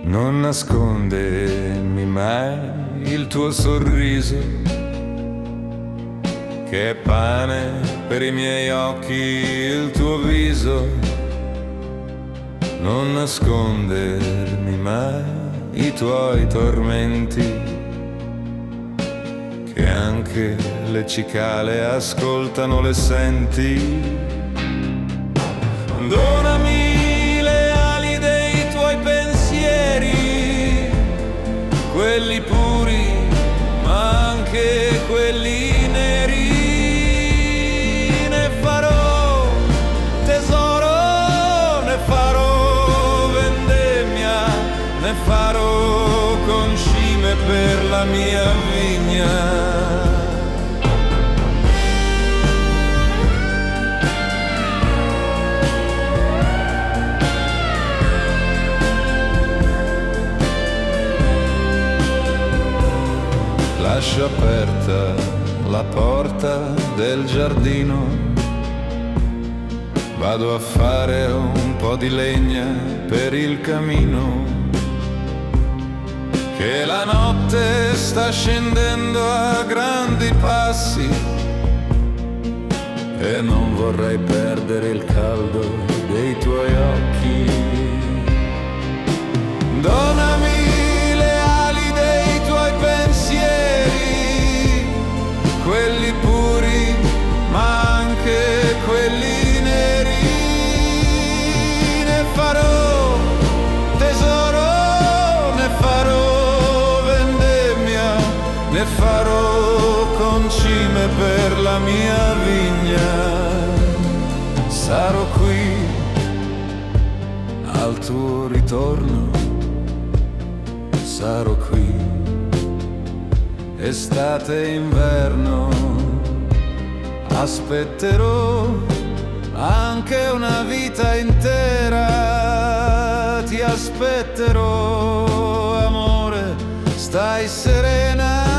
Non nascondermi mai il tuo sorriso, che è pane per i miei occhi il tuo viso. Non nascondermi mai i tuoi tormenti, che anche le cicale ascoltano, le senti. Donami le ali dei tuoi pensieri, quelli puri ma anche quelli neri. Ne farò tesoro, ne farò vendemmia, ne farò concime per la mia vigna. Lascio aperta la porta del giardino, vado a fare un po' di legna per il camino, che la notte sta scendendo a grandi passi e non vorrei perdere il caldo dei tuoi occhi. Donami quelli puri ma anche quelli neri. Ne farò tesoro, ne farò vendemmia, ne farò concime per la mia vigna. Sarò qui al tuo ritorno, sarò qui estate e inverno, aspetterò anche una vita intera. Ti aspetterò, amore, stai serena.